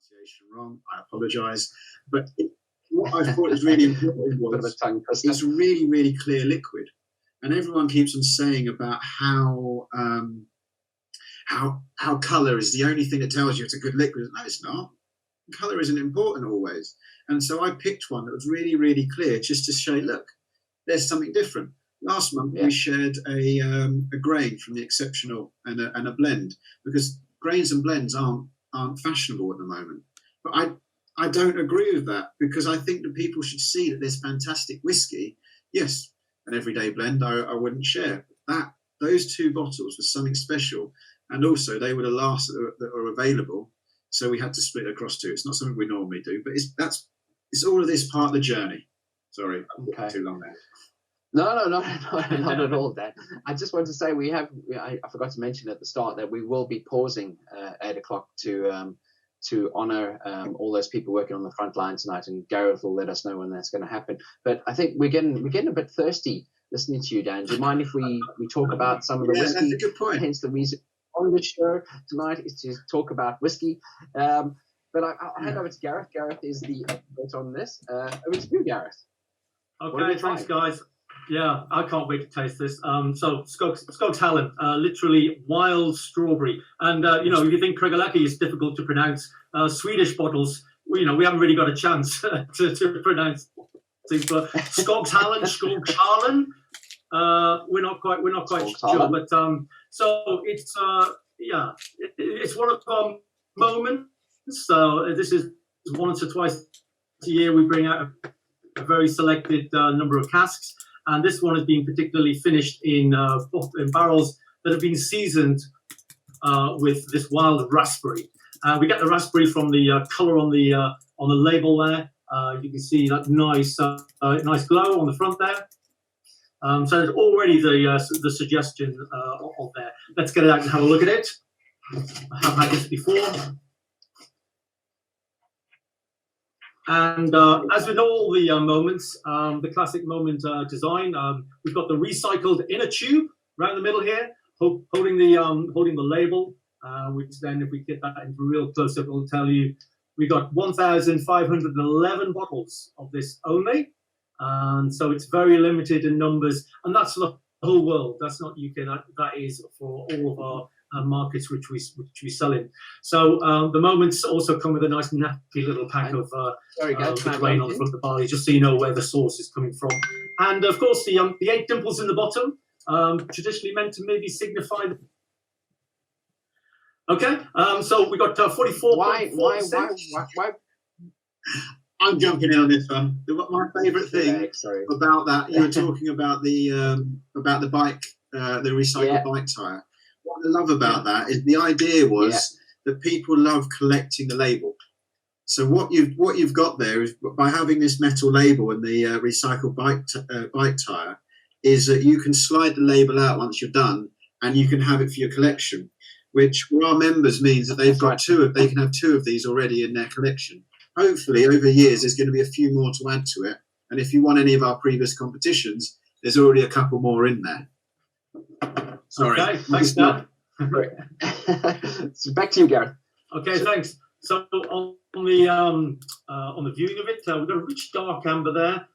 pronunciation wrong. I apologise. But what I thought was really important was it's really, really clear liquid. And everyone keeps on saying about how colour is the only thing that tells you it's a good liquid. No, it's not. Colour isn't important always. And so I picked one that was really, really clear, just to show, look, there's something different. Last month we shared a grain from the exceptional and a blend, because grains and blends aren't fashionable at the moment. But I don't agree with that, because I think that people should see that there's fantastic whiskey. Yes, an everyday blend I wouldn't share. But those two bottles was something special, and also they were the last that are available, so we had to split across two. It's not something we normally do, but it's all of this part of the journey. Sorry, I'm too long there. No, not at all, Dan. I just wanted to say I forgot to mention at the start that we will be pausing at 8 o'clock to honour all those people working on the front line tonight, and Gareth will let us know when that's going to happen. But I think we're getting a bit thirsty listening to you, Dan. Do you mind if we talk about some of the whiskey? That's a good point. Hence the reason on the show tonight is to talk about whiskey. But I'll hand over to Gareth. Gareth is the expert on this. Over to you, Gareth. Okay, thanks, guys. Yeah, I can't wait to taste this. So Skogshallon, literally wild strawberry. And, if you think Krigalecky is difficult to pronounce, Swedish bottles, we haven't really got a chance to pronounce things. But Skogshallon, we're not quite sure. But so it's it's one of our moments. So this is once or twice a year we bring out a very selected number of casks. And this one has been particularly finished in barrels that have been seasoned with this wild raspberry. We get the raspberry from the colour on the label there. You can see that nice glow on the front there. So there's already the suggestion of there. Let's get it out and have a look at it. I have had this before. And as with all the moments, the classic moment design, we've got the recycled inner tube around the middle here, holding the label, which then, if we get that into real close up, will tell you we got 1,511 bottles of this only, and so it's very limited in numbers, and that's for the whole world. That's not UK. That is for all of our markets which we sell in. So the moments also come with a nice nappy little pack of grain on the front of the barley, just so you know where the source is coming from. And of course the 8 dimples in the bottom, traditionally meant to maybe signify okay, so we got 44. Why? I'm jumping in on this one. My favourite thing about that, you were talking about the bike, the recycled bike tyre. What I love about that is the idea was that people love collecting the label. So what you've got there is, by having this metal label and the recycled bike tyre, is that you can slide the label out once you're done, and you can have it for your collection. Which for our members means that they've got they can have 2 of these already in their collection. Hopefully, over years, there's going to be a few more to add to it. And if you won any of our previous competitions, there's already a couple more in there. Sorry. Okay, thanks, Dan. So back to you, Gareth. Okay, thanks. So on the viewing of it, we've got a rich dark amber there.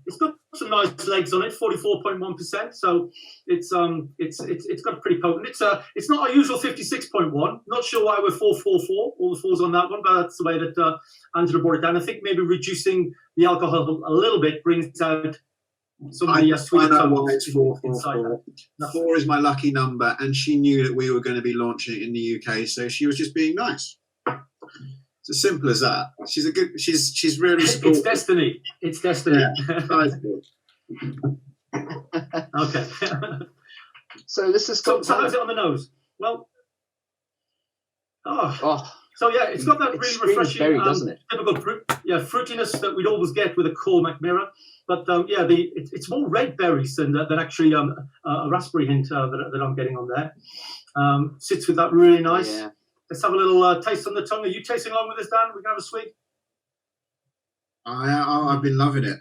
It's got some nice legs on it, 44.1%. So it's got a pretty potent. It's not our usual 56.1. Not sure why we're 444. All the 4s on that one, but that's the way that Angela brought it down. I think maybe reducing the alcohol a little bit brings out some of the sweet tones inside that. 4 is my lucky number, and she knew that we were going to be launching it in the UK, so she was just being nice. It's as simple as that. She's really supportive. It's destiny. It's destiny. Yeah. Okay. So this is so how's it on the nose? Well, so yeah, it's got that really refreshing, berry, doesn't it? Typical fruitiness that we'd always get with a core Mackmyra. But it's more red berries than actually a raspberry hint that I'm getting on there. Sits with that really nice. Yeah. Let's have a little taste on the tongue. Are you tasting along with us, Dan? We can have a swig. I've been loving it.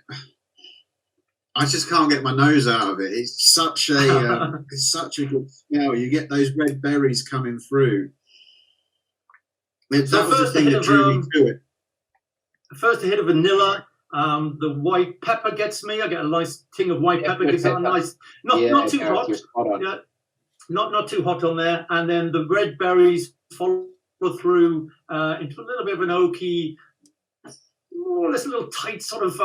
I just can't get my nose out of it. It's such a it's such a good smell. You get those red berries coming through. That was the thing that drew me to it. First a hit of vanilla. The white pepper gets me. I get a nice ting of white pepper. Gives it a nice, not too hot. Yeah, not too hot on there. And then the red berries follow through into a little bit of an oaky, more or less a little tight sort of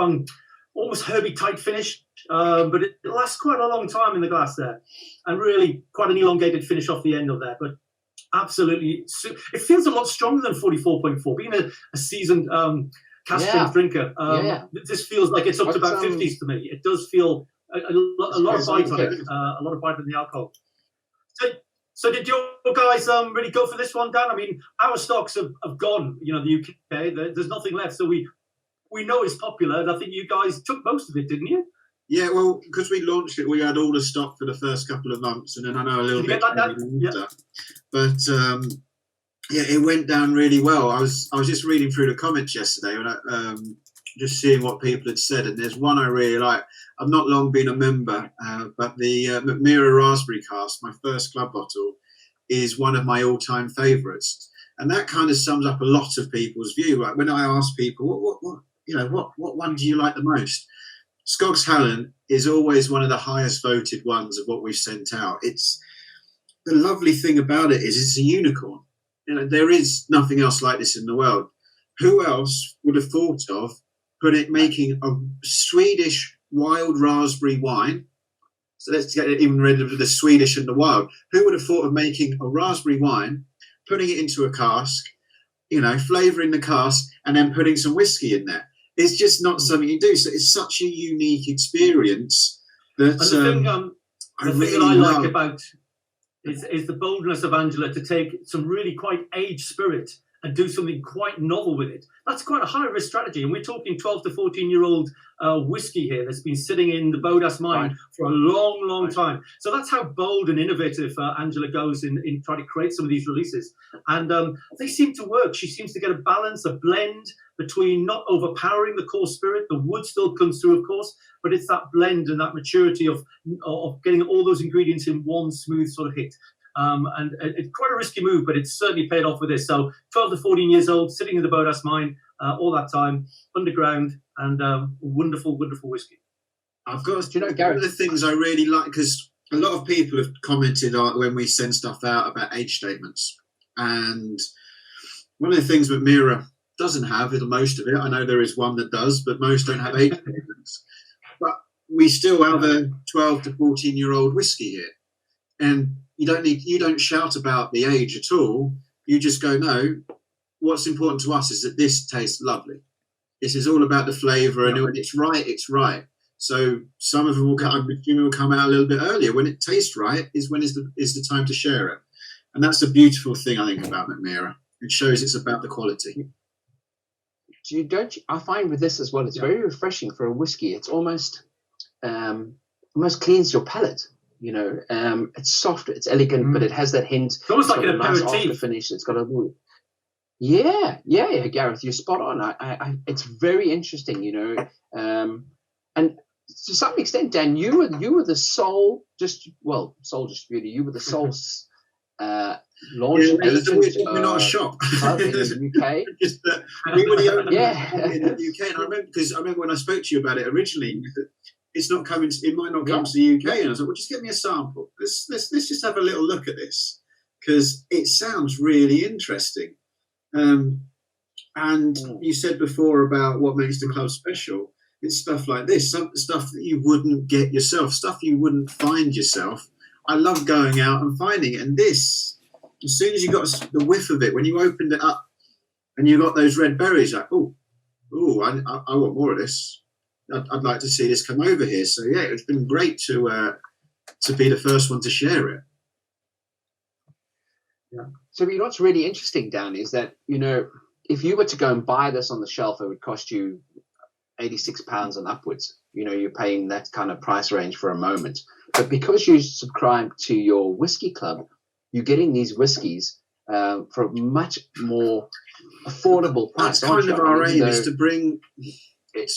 almost herby tight finish. But it lasts quite a long time in the glass there, and really quite an elongated finish off the end of there. But absolutely, it feels a lot stronger than 44.4. Being a seasoned cask strength drinker, this feels like it's up to about 50s to me. It does feel a lot of bite on it, a lot of bite on the alcohol. So did your guys really go for this one, Dan? I mean, our stocks have gone. You know, the UK, there's nothing left. So we know it's popular, and I think you guys took most of it, didn't you? Yeah, well, because we launched it, we had all the stock for the first couple of months, and then I know a little bit. But yeah, it went down really well. I was just reading through the comments yesterday, and just seeing what people had said. And there's one I really like. I've not long been a member, but the Mackmyra Raspberry Cask, my first club bottle, is one of my all-time favourites. And that kind of sums up a lot of people's view. Like when I ask people, what one do you like the most? Skogshallon is always one of the highest voted ones of what we've sent out. It's the lovely thing about it is it's a unicorn. You know, there is nothing else like this in the world. Who else would have thought of making a Swedish wild raspberry wine? So let's get even rid of the Swedish and the wild. Who would have thought of making a raspberry wine, putting it into a cask, flavouring the cask, and then putting some whiskey in there? It's just not something you do. So it's such a unique experience that the thing that I like about is the boldness of Angela to take some really quite aged spirit and do something quite novel with it. That's quite a high-risk strategy. And we're talking 12 to 14-year-old whiskey here that's been sitting in the Bodas mine for a long, long time. So that's how bold and innovative Angela goes in trying to create some of these releases. And they seem to work. She seems to get a balance, a blend between not overpowering the core spirit. The wood still comes through, of course, but it's that blend and that maturity of getting all those ingredients in one smooth sort of hit. And it's quite a risky move, but it's certainly paid off with this. So 12 to 14 years old, sitting in the Bodas mine all that time, underground, and wonderful, wonderful whiskey. I've got to, one of the things I really like, because a lot of people have commented on when we send stuff out about age statements. And one of the things Mackmyra doesn't have, most of it, I know there is one that does, but most don't have age statements. But we still have a 12 to 14-year-old whiskey here. And you don't shout about the age at all. You just go, no, what's important to us is that this tastes lovely. This is all about the flavour, and when it's right, it's right. So some of them will come out a little bit earlier. When it tastes right is when is the time to share it. And that's a beautiful thing, I think, about Mackmyra. It shows it's about the quality. I find with this as well, it's very refreshing for a whiskey. It's almost cleans your palate. It's soft, it's elegant, but it has that hint. It's almost like an nice aperitif. After finish. It's got a Gareth, you're spot on. I it's very interesting, and to some extent, Dan, you were the sole distributor. You were the sole launch agent. We're not a shop in the UK. We were the only in the UK, and I remember when I spoke to you about it originally. It's not coming. It might not come to the UK, and I was like, "Well, just give me a sample. Let's just have a little look at this, because it sounds really interesting." And you said before about what makes the club special. It's stuff like this, stuff that you wouldn't get yourself, stuff you wouldn't find yourself. I love going out and finding it. And this, as soon as you got the whiff of it, when you opened it up, and you got those red berries, like, I want more of this. I'd like to see this come over here. So yeah, it's been great to be the first one to share it. Yeah. So what's really interesting, Dan, is that if you were to go and buy this on the shelf, it would cost you £86 and upwards. You're paying that kind of price range for a moment. But because you subscribe to your whiskey club, you're getting these whiskies for a much more affordable price. That's kind of our aim, is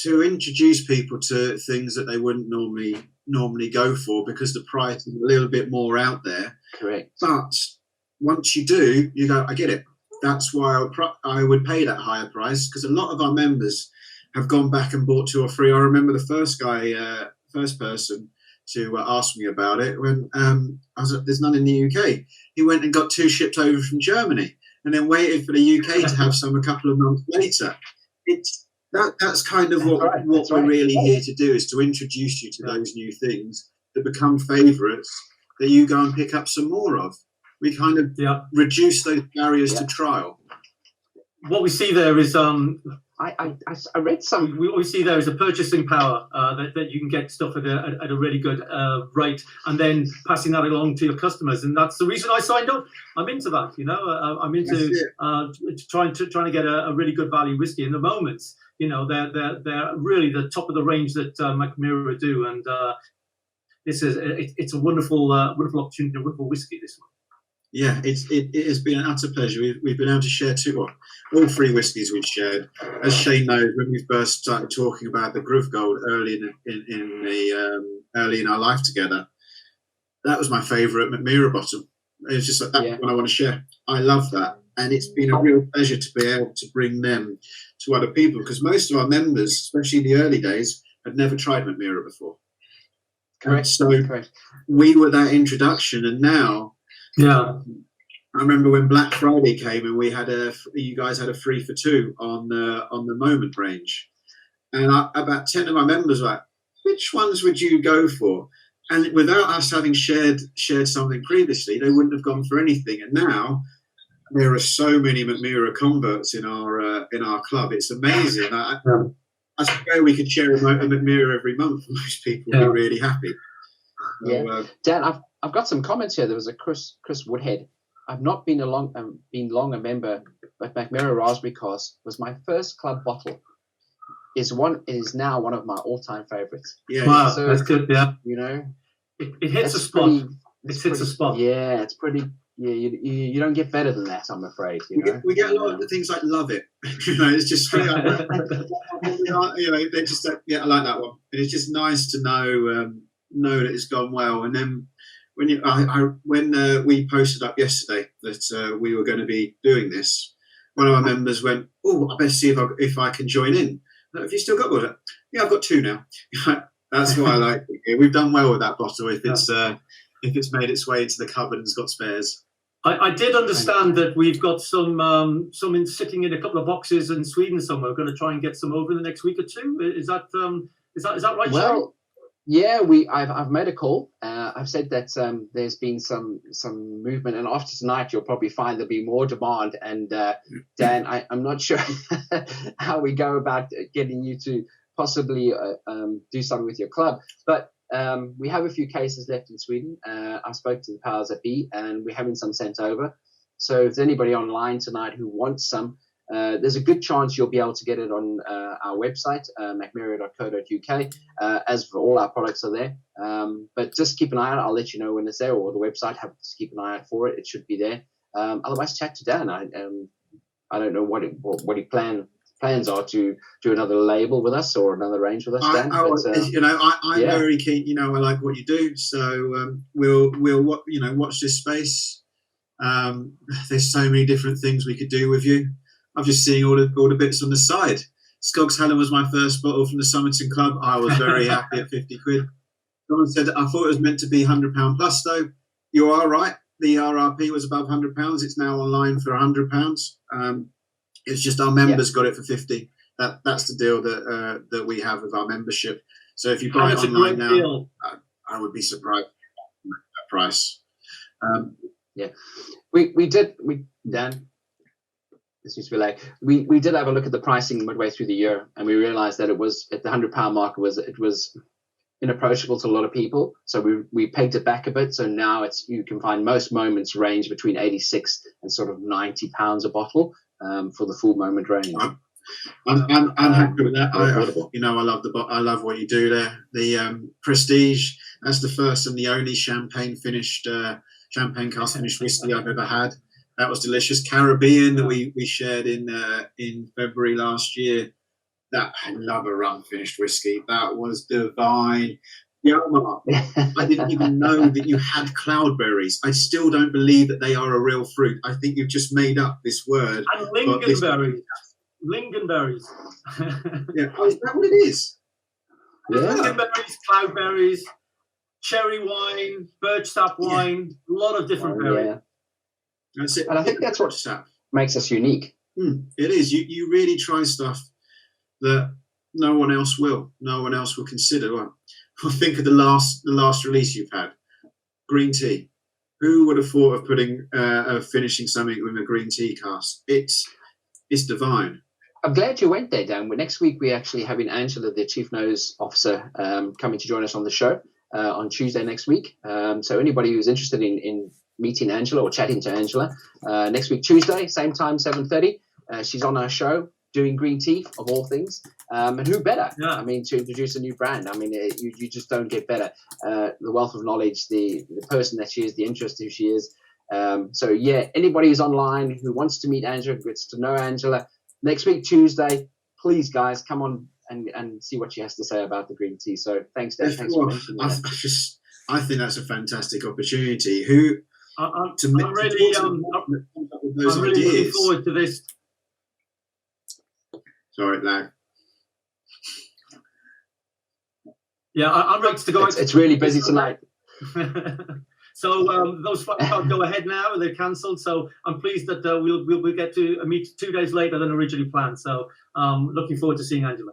to introduce people to things that they wouldn't normally go for, because the price is a little bit more out there. Correct. But once you do, you go, I get it. that's why I would pay that higher price, because a lot of our members have gone back and bought 2 or 3. I remember the first person to ask me about it when I was like, there's none in the UK. He went and got 2 shipped over from Germany, and then waited for the UK to have some a couple of months later. That's kind of what we're really here to do, is to introduce you to those new things that become favourites that you go and pick up some more of. We kind of reduce those barriers to trial. What we see there is I read some. What we see there is a purchasing power that you can get stuff at a really good rate, and then passing that along to your customers. And that's the reason I signed up. I'm into that, you know. I'm into trying to get a really good value whiskey. In the moment, you know, they're really the top of the range that Mackmyra do, and it's a wonderful opportunity, a wonderful whiskey, this one. Yeah, it has been an utter pleasure. We've been able to share all 3 whiskies we've shared. As Shane knows, when we first started talking about the Gruvguld early in our life together, that was my favourite Mackmyra bottle. It's just like that one I want to share. I love that, and it's been a real pleasure to be able to bring them to other people, because most of our members, especially in the early days, had never tried Mackmyra before. Correct. So we were that introduction, and now. Yeah, I remember when Black Friday came and you guys had a 3 for 2 on the Moment range, and about 10 of my members were like, which ones would you go for? And without us having shared something previously, they wouldn't have gone for anything. And now there are so many Mackmyra converts in our club. It's amazing. I swear we could share a Mackmyra every month. Most people would be really happy. So, Dan, I've got some comments here. There was a Chris Woodhead. I've not been long a member, but Mackmyra Raspberry Cask was my first club bottle. Is now one of my all-time favorites. Yeah, wow, so, that's good. Yeah, you know, it hits a spot. It hits a spot. Yeah, it's pretty. Yeah, you don't get better than that, I'm afraid. We get a lot of the things like love it. You know, it's just straight up. You know, they just I like that one. And it's just nice to know that it's gone well. And then when we posted up yesterday that we were going to be doing this, one of our members went, "Oh, I best see if I can join in. Have you still got one?" Yeah, I've got 2 now. That's what I like. We've done well with that bottle. If it's made its way into the cupboard and it's got spares. I did understand that we've got some sitting in a couple of boxes in Sweden somewhere. We're going to try and get some over in the next week or 2. Is that right? Well, yeah, I've made a call. I've said that there's been some movement, and after tonight you'll probably find there'll be more demand. And Dan, I'm not sure how we go about getting you to possibly do something with your club, but we have a few cases left in Sweden. I spoke to the powers that be, and we're having some sent over. So if there's anybody online tonight who wants some, there's a good chance you'll be able to get it on our website, mackmyra.co.uk, as for all our products are there. But just keep an eye out. I'll let you know when it's there, or the website. Just keep an eye out for it. It should be there. Otherwise, chat to Dan. I don't know what he plans are to do another label with us or another range with us, Dan. I'm very keen. I like what you do, so we'll watch this space. There's so many different things we could do with you. I'm just seeing all the bits on the side. Skogshallon was my first bottle from the Summerton Club. I was very happy at 50 quid. Someone said I thought it was meant to be £100 plus, though. You are right. The RRP was above £100. It's now online for £100. It's just our members got it for 50. That's the deal that we have with our membership. So if you buy it online now, I would be surprised at that price. Dan, this used to be like we did have a look at the pricing midway through the year, and we realized that it was at the £100 mark. It was inapproachable to a lot of people, so we pegged it back a bit. So now you can find most moments range between 86 and sort of £90 a bottle for the full moment range. I'm happy with that. I love what you do there. The Prestige, that's the first and the only champagne cask finished whiskey I've ever had. That was delicious. Caribbean that we shared in February last year. That I love a rum finished whiskey. That was divine. Yeah, Mark. I didn't even know that you had cloudberries. I still don't believe that they are a real fruit. I think you've just made up this word. And lingonberries. Lingonberries. Yeah. Oh, is that what it is? Yeah. Lingonberries, cloudberries, cherry wine, birch sap wine, a lot of different berries. Yeah. That's it. And I think that's what makes us unique. It is. You really try stuff that no one else will. No one else will consider. Well, think of the last release you've had, green tea. Who would have thought of finishing something with a green tea cask? It's divine. I'm glad you went there, Dan. Next week we're actually having Angela, the Chief Nose Officer, coming to join us on the show on Tuesday next week. So anybody who's interested in meeting Angela or chatting to Angela, next week Tuesday, same time, 7:30. She's on our show doing green tea, of all things. And who better? Yeah. I mean, to introduce a new brand. I mean, you just don't get better. The wealth of knowledge, the person that she is, the interest who she is. So yeah, anybody who's online who wants to meet Angela, gets to know Angela, next week Tuesday, please guys, come on and see what she has to say about the green tea. So thanks, Dan. Thanks for mentioning that. I think that's a fantastic opportunity. I'm really looking forward to this. Sorry, lag. Yeah, I'm ready to go. It's really busy tonight. So those flights can't go ahead now; they're cancelled. So I'm pleased that we'll get to meet 2 days later than originally planned. So looking forward to seeing Angela.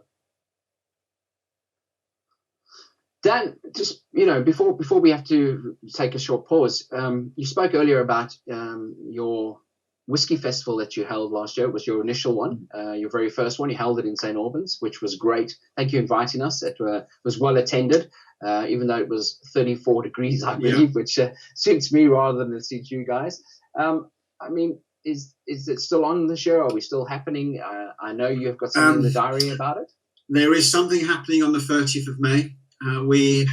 Dan, just before we have to take a short pause, you spoke earlier about your whiskey festival that you held last year. It was your initial one, your very first one. You held it in St. Albans, which was great. Thank you for inviting us. It was well attended, even though it was 34 degrees, I believe, which suits me rather than it suits you guys. I mean, is it still on this year? Are we still happening? I know you've got something in the diary about it. There is something happening on the 30th of May. We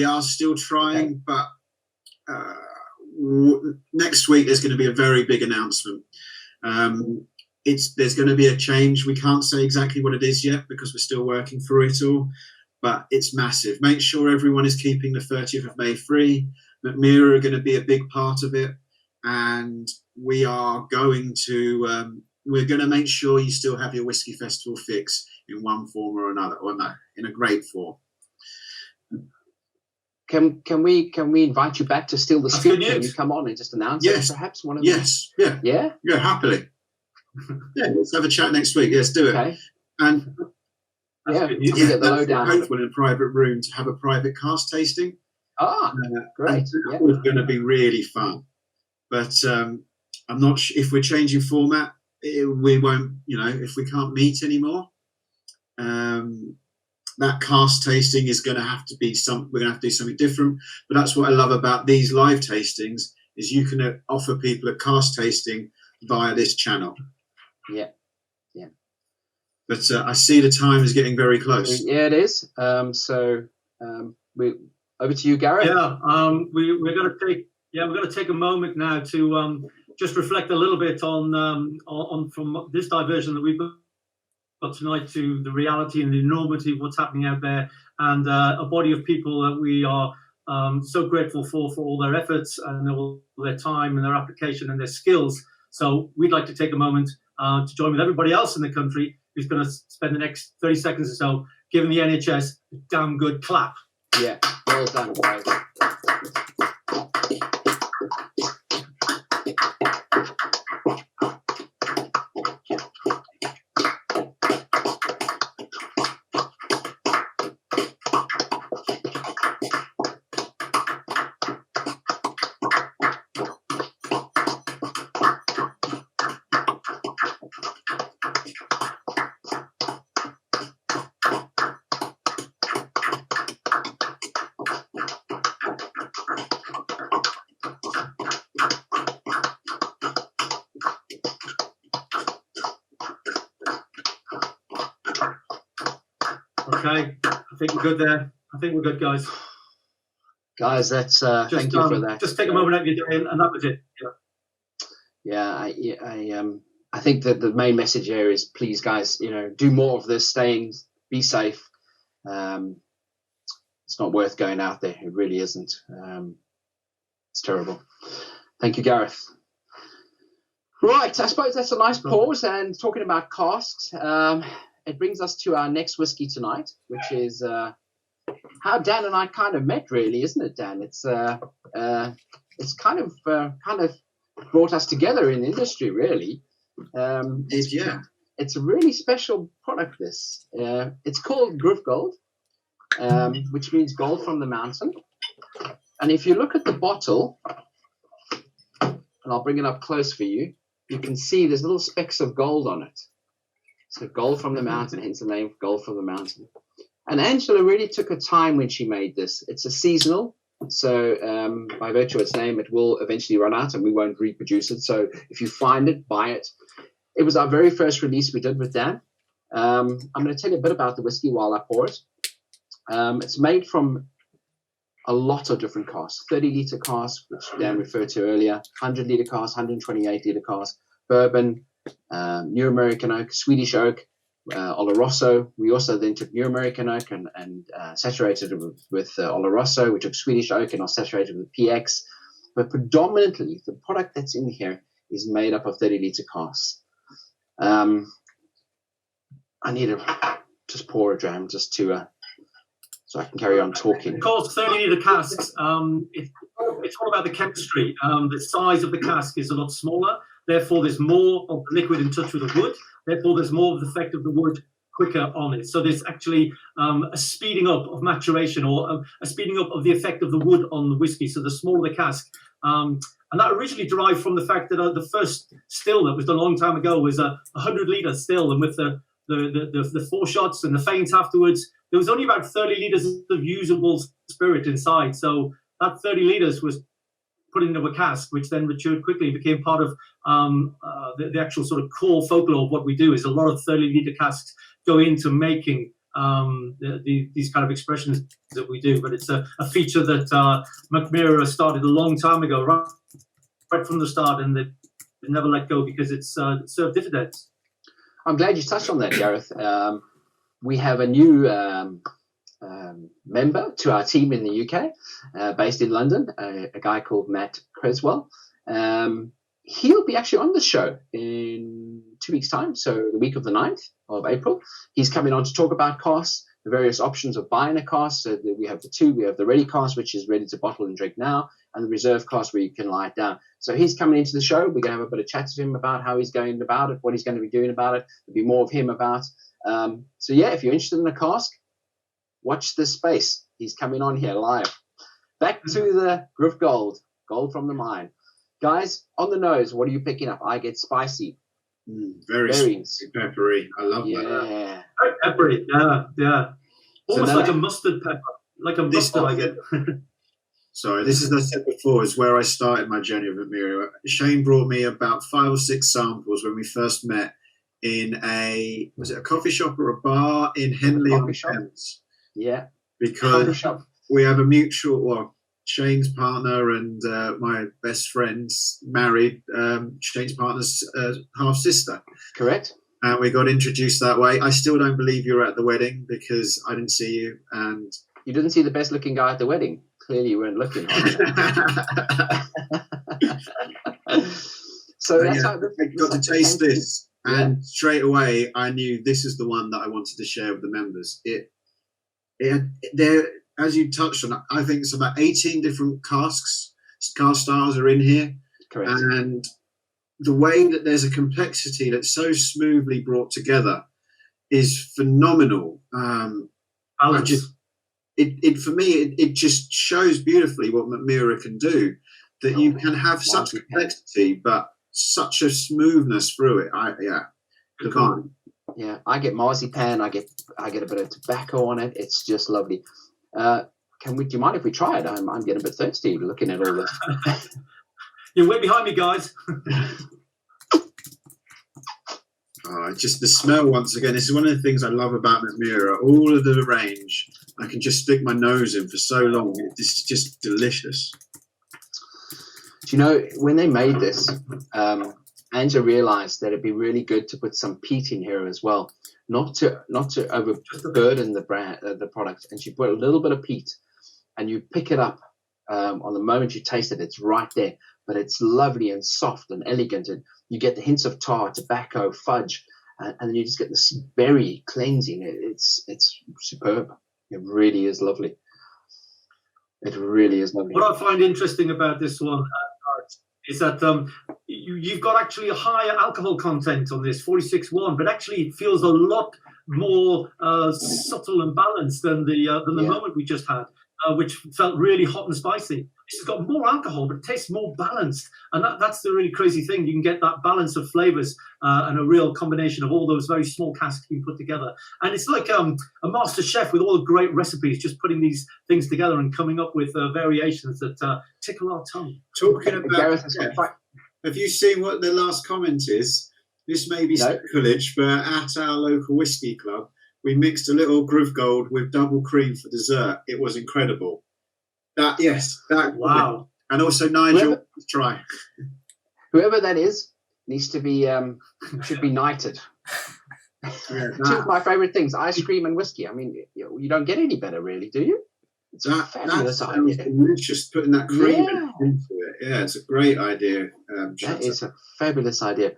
are still trying, but next week there's going to be a very big announcement. There's going to be a change. We can't say exactly what it is yet because we're still working through it all, but it's massive. Make sure everyone is keeping the 30th of May free. Mackmyra are going to be a big part of it, and we are going to make sure you still have your whiskey festival fix in one form or another, or no, in a great form. Can we invite you back to Steal the Scoop? Can you come on and just announce it, perhaps one of them? Yes, yeah, happily. Yeah, let's have a chat next week. Yes, do it. Okay. And get the lowdown. Hopeful in a private room to have a private cask tasting. Great. That was going to be really fun, but I'm not sure if we're changing format. We won't. If we can't meet anymore. That cask tasting is going to have to be we're going to have to do something different. But that's what I love about these live tastings is you can offer people a cask tasting via this channel. Yeah. But I see the time is getting very close. Yeah, it is. We over to you, Gareth. Yeah. We're going to take a moment now to just reflect a little bit on from this diversion that we've got tonight to the reality and the enormity of what's happening out there, and a body of people that we are so grateful for all their efforts and all their time and their application and their skills. So we'd like to take a moment to join with everybody else in the country who's going to spend the next 30 seconds or so giving the NHS a damn good clap. Yeah, well done, guys. Okay, I think we're good there. I think we're good, guys. Guys, that's thank you for that. Just take a moment out of your day, and that was it. I think that the main message here is, please, guys, do more of this. Be safe. it's not worth going out there. It really isn't. It's terrible. Thank you, Gareth. Right, I suppose that's a nice pause. And talking about casks, it brings us to our next whiskey tonight, which is how Dan and I kind of met, really, isn't it, Dan? It's kind of brought us together in the industry, really. It's a really special product. This it's called Gruvguld, which means gold from the mountain. And if you look at the bottle, and I'll bring it up close for you, you can see there's little specks of gold on it. So gold from the mountain, hence the name Gold from the Mountain. And Angela really took her time when she made this. It's a seasonal, so by virtue of its name, it will eventually run out and we won't reproduce it. So if you find it, buy it. It was our very first release we did with Dan. I'm going to tell you a bit about the whiskey while I pour it. It's made from a lot of different casks, 30-litre casks, which Dan referred to earlier, 100-litre casks, 128-litre casks, bourbon, New American oak, Swedish oak, Oloroso. We also then took New American oak and saturated it with Oloroso. We took Swedish oak and saturated it with PX. But predominantly, the product that's in here is made up of 30-litre casks. I need to just pour a dram just to so I can carry on talking. Of course, 30-litre casks, it's all about the chemistry. The size of the cask is a lot smaller. Therefore, there's more of the liquid in touch with the wood. Therefore, there's more of the effect of the wood quicker on it. So there's actually a speeding up of maturation, or a speeding up of the effect of the wood on the whiskey. So the smaller the cask. And that originally derived from the fact that the first still that was done a long time ago was a 100-litre still. And with the 4 shots and the feint afterwards, there was only about 30 litres of usable spirit inside. So that 30 litres was put into a cask, which then matured quickly and became part of the actual sort of core folklore of what we do. Is a lot of 30-litre casks go into making these kind of expressions that we do. But it's a feature that Mackmyra started a long time ago, right from the start, and they never let go because it's served dividends. I'm glad you touched on that, Gareth. We have a new member to our team in the UK, based in London, a guy called Matt Creswell. He'll be actually on the show in 2 weeks' time, so the week of the 9th of April. He's coming on to talk about casks, the various options of buying a cask. So we have the two. We have the ready cask, which is ready to bottle and drink now, and the reserve cask where you can lie it down. So he's coming into the show. We're going to have a bit of chat to him about how he's going about it, what he's going to be doing about it. There'll be more of him about. So yeah, if you're interested in a cask, watch this space. He's coming on here live. Back to the Gruvguld, gold from the mine. Guys, on the nose, what are you picking up? I get spicy. Very spicy, peppery. I love that. Yeah. Very peppery, yeah. Almost like a mustard pepper. Like a mustard, I get. Sorry, this is, as I said before, is where I started my journey with Mackmyra. Shane brought me about 5 or 6 samples when we first met in was it a coffee shop or a bar in Henley on Thames? Yeah. Because we have a mutual, well, Shane's partner and my best friend's married Shane's partner's half sister. Correct. And we got introduced that way. I still don't believe you were at the wedding because I didn't see you. And you didn't see the best looking guy at the wedding. Clearly you weren't looking. So that's how I got to taste this. And straight away, I knew this is the one that I wanted to share with the members. There, as you touched on, I think it's about 18 different cask styles are in here. Correct. And the way that there's a complexity that's so smoothly brought together is phenomenal. For me, it just shows beautifully what Mackmyra can do. That you can have such complexity, but such a smoothness through it. Divine. Yeah, I get marzipan. I get a bit of tobacco on it. It's just lovely. Do you mind if we try it? I'm getting a bit thirsty looking at all this. You're way behind me, guys. Just the smell once again. This is one of the things I love about Mackmyra. All of the range, I can just stick my nose in for so long. It's just delicious. Do you know when they made this? Angela realized that it'd be really good to put some peat in here as well, not to overburden the product. And she put a little bit of peat, and you pick it up on the moment you taste it. It's right there, but it's lovely and soft and elegant, and you get the hints of tar, tobacco, fudge, and then you just get this berry cleansing. It's superb. It really is lovely. It really is lovely. What I find interesting about this one is that you've got actually a higher alcohol content on this 46.1, but actually it feels a lot more subtle and balanced than the moment we just had, which felt really hot and spicy. This has got more alcohol, but it tastes more balanced, and that's the really crazy thing. You can get that balance of flavors and a real combination of all those very small casks being put together. And it's like a master chef with all the great recipes, just putting these things together and coming up with variations that tickle our tongue. Talking about, have you seen what the last comment is? This may be sacrilege, but at our local whiskey club, we mixed a little Gruvguld with double cream for dessert. It was incredible. Wow. And also Nigel, try. Whoever that is needs to be should be knighted. Two of my favorite things: ice cream and whiskey. I mean, you don't get any better, really, do you? It's a fabulous idea. Delicious, putting that cream into it. Yeah, it's a great idea. That is a fabulous idea.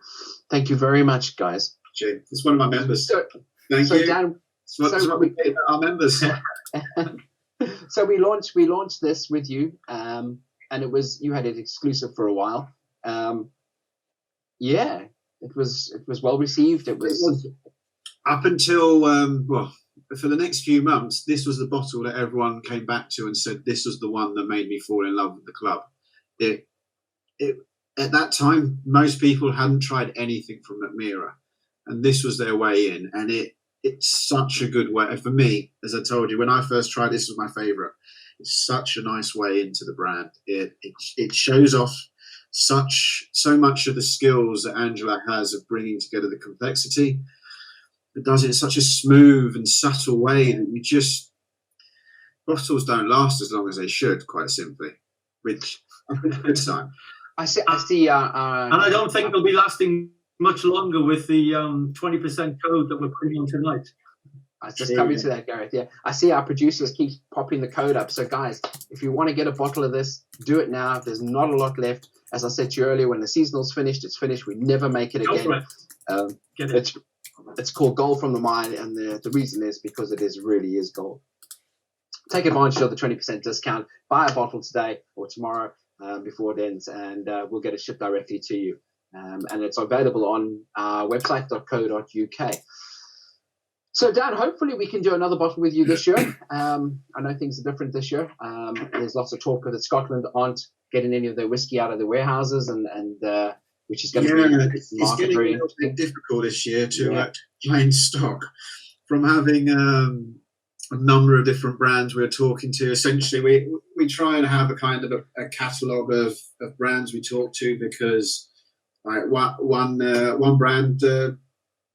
Thank you very much, guys. It's one of my members. Thank you. Dan, that's what we pay our members. So we launched this with you, and you had it exclusive for a while. It was well received. It was up until for the next few months, this was the bottle that everyone came back to and said this was the one that made me fall in love with the club. It at that time, most people hadn't tried anything from Mackmyra, and this was their way in, and it's such a good way. For me, as I told you, when I first tried, this was my favourite. It's such a nice way into the brand. It shows off so much of the skills that Angela has of bringing together the complexity. It does it in such a smooth and subtle way that bottles don't last as long as they should, quite simply, which I think is a good sign. I see. And I don't think they'll be lasting much longer with the 20% code that we're putting on tonight. I was just coming to that, Gareth. Yeah, I see our producers keep popping the code up. So, guys, if you want to get a bottle of this, do it now. There's not a lot left. As I said to you earlier, when the seasonal's finished, it's finished. We never make it again. It's called Gold from the Mine, and the reason is because it really is gold. Take advantage of the 20% discount. Buy a bottle today or tomorrow before it ends, and we'll get it shipped directly to you. And it's available on our website.co.uk. So, Dan, hopefully we can do another bottle with you this year. I know things are different this year. There's lots of talk that Scotland aren't getting any of their whiskey out of the warehouses, and which is going to be it's getting a little bit difficult this year to find stock. From having a number of different brands we're talking to, essentially we try and have a kind of a catalogue of brands we talk to, because one brand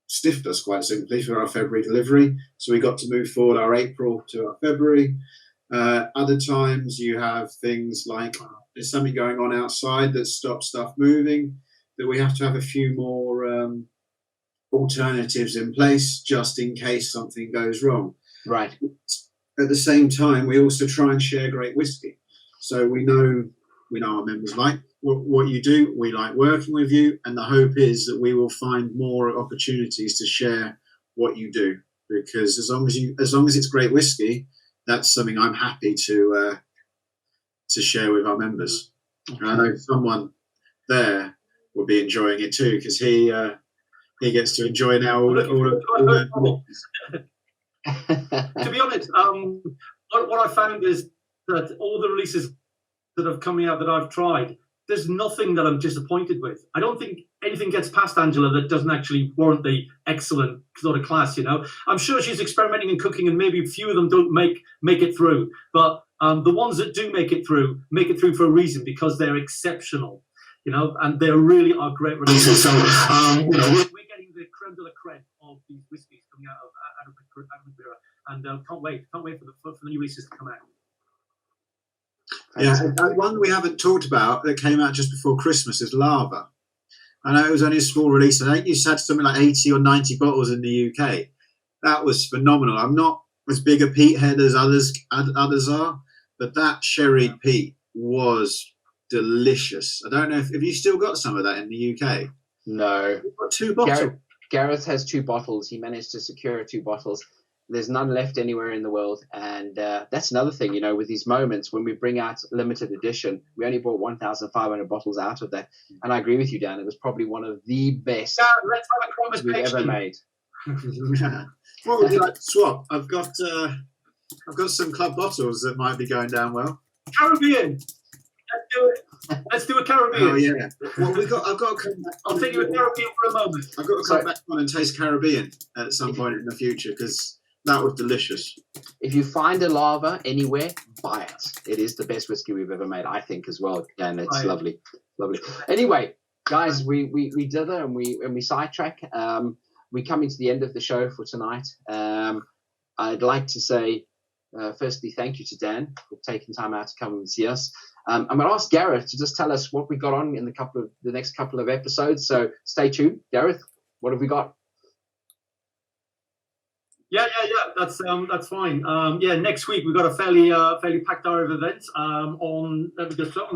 stiffed us quite simply for our February delivery, so we got to move forward our April to our February. Other times you have things like there's something going on outside that stops stuff moving, that we have to have a few more alternatives in place just in case something goes wrong. Right. At the same time, we also try and share great whiskey, so we know our members like what you do. We like working with you, and the hope is that we will find more opportunities to share what you do, because as long as it's great whiskey, that's something I'm happy to share with our members. Okay. And I know someone there will be enjoying it too, because he gets to enjoy now all the To be honest, what I found is that all the releases that have coming out that I've tried, there's nothing that I'm disappointed with. I don't think anything gets past Angela that doesn't actually warrant the excellent sort of class, I'm sure she's experimenting and cooking, and maybe a few of them don't make it through. But the ones that do make it through for a reason, because they're exceptional, and they really are great releases. So, we're getting the creme de la creme of these whiskies coming out of Mackmyra, and can't wait for the new releases to come out. Yeah, one we haven't talked about that came out just before Christmas is Lava. I know it was only a small release. I think you had something like 80 or 90 bottles in the UK. That was phenomenal. I'm not as big a peat head as others are, but that sherried peat was delicious. I don't know if you still got some of that in the UK. No. We've got 2 bottles. Gareth has 2 bottles. He managed to secure 2 bottles. There's none left anywhere in the world. And that's another thing, you know, with these moments when we bring out limited edition, we only bought 1,500 bottles out of that. And I agree with you, Dan. It was probably one of the best let's have a conversation we've ever made. What would you like to swap? I've got some club bottles that might be going down well. Caribbean. Let's do it. Let's do a Caribbean. Oh yeah. Well, I've got to come back. I'll take you a Caribbean for a moment. I've got to come back on and taste Caribbean at some point in the future because that was delicious. If you find a lava anywhere, buy it. It is the best whiskey we've ever made, I think, as well. And it's lovely. Anyway, guys, we dither and we sidetrack. We're coming to the end of the show for tonight. I'd like to say, firstly, thank you to Dan for taking time out to come and see us. I'm going to ask Gareth to just tell us what we got on in the next couple of episodes. So stay tuned. Gareth, what have we got? Yeah. That's fine. Next week we've got a fairly packed hour of events. On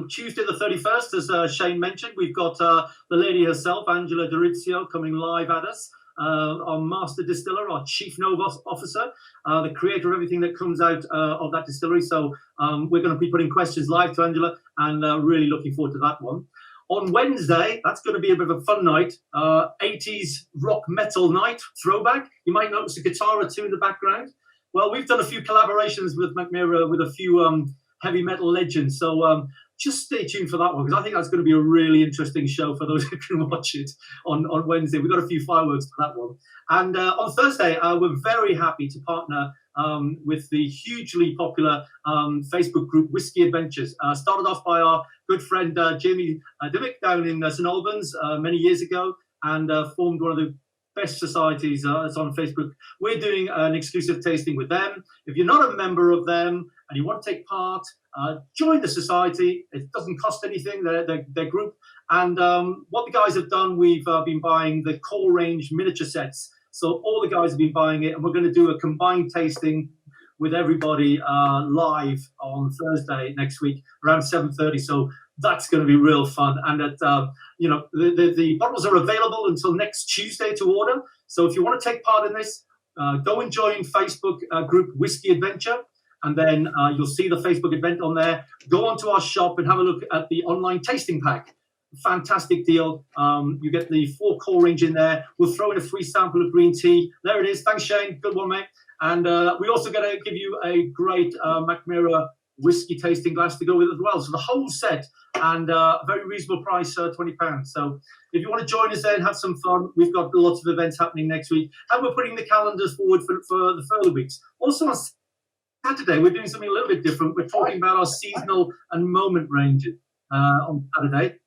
Tuesday the 31st, as Shane mentioned, we've got the lady herself, Angela Dorizio, coming live at us. Our master distiller, our chief Nova officer, the creator of everything that comes out of that distillery. So we're going to be putting questions live to Angela, and really looking forward to that one. On Wednesday, that's going to be a bit of a fun night, 80s rock metal night, throwback. You might notice a guitar or 2 in the background. Well, we've done a few collaborations with Mackmyra with a few heavy metal legends. So just stay tuned for that one, because I think that's going to be a really interesting show for those who can watch it on Wednesday. We've got a few fireworks for that one. And on Thursday, we're very happy to partner with the hugely popular Facebook group Whisky Adventures. Started off by our good friend Jamie Dimmick down in St Albans many years ago, and formed one of the best societies that's on Facebook. We're doing an exclusive tasting with them. If you're not a member of them and you want to take part, join the society. It doesn't cost anything, their group. And what the guys have done, we've been buying the core range miniature sets. So all the guys have been buying it, and we're going to do a combined tasting with everybody live on Thursday next week around 7:30. So that's going to be real fun. And the bottles are available until next Tuesday to order. So if you want to take part in this, go and join Facebook group Whisky Adventure, and then you'll see the Facebook event on there. Go onto our shop and have a look at the online tasting pack. Fantastic deal. You get the 4 core range in there. We'll throw in a free sample of green tea. There it is. Thanks, Shane. Good one, mate. And we also going to give you a great Mackmyra whiskey tasting glass to go with as well. So the whole set, and a very reasonable price, £20. So if you want to join us there and have some fun, we've got lots of events happening next week, and we're putting the calendars forward for the further weeks. Also on Saturday, we're doing something a little bit different. We're talking about our seasonal and moment ranges on Saturday.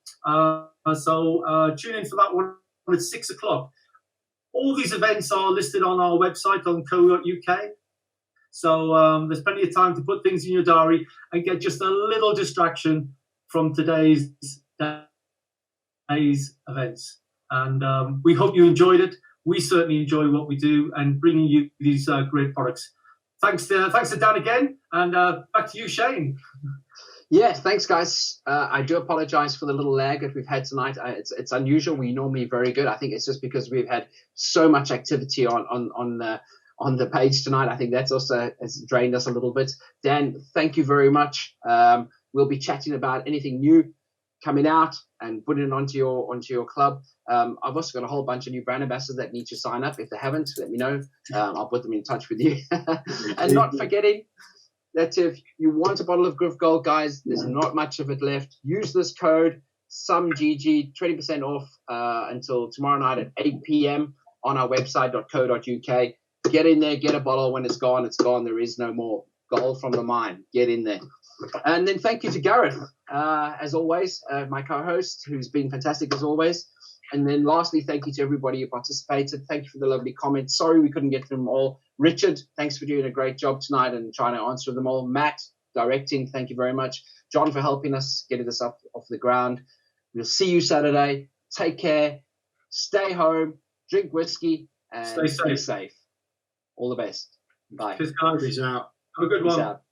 So tune in for that one at 6 o'clock. All these events are listed on our website on co.uk. So there's plenty of time to put things in your diary and get just a little distraction from today's events. And we hope you enjoyed it. We certainly enjoy what we do and bringing you these great products. Thanks to Dan again, and back to you, Shane. Yes, thanks, guys. I do apologize for the little lag that we've had tonight. It's unusual. We're normally very good. I think it's just because we've had so much activity on the page tonight. I think that's also has drained us a little bit. Dan, thank you very much. We'll be chatting about anything new coming out and putting it onto your club. I've also got a whole bunch of new brand ambassadors that need to sign up. If they haven't, let me know. I'll put them in touch with you. And not forgetting that if you want a bottle of Gruvguld, guys, there's not much of it left. Use this code SUMGG, 20% off until tomorrow night at 8 p.m. on our website.co.uk. Get in there, get a bottle. When it's gone, it's gone. There is no more. Gold from the mine. Get in there. And then thank you to Gareth, as always, my co-host, who's been fantastic as always. And then lastly, thank you to everybody who participated. Thank you for the lovely comments. Sorry we couldn't get them all. Richard, thanks for doing a great job tonight and trying to answer them all. Matt, directing, thank you very much. John, for helping us getting this up off the ground. We'll see you Saturday, Take care. Stay home. Drink whiskey. And Stay safe. Be safe. All the best. Bye. Cheers, guys. Peace out. Have a good Peace one. out.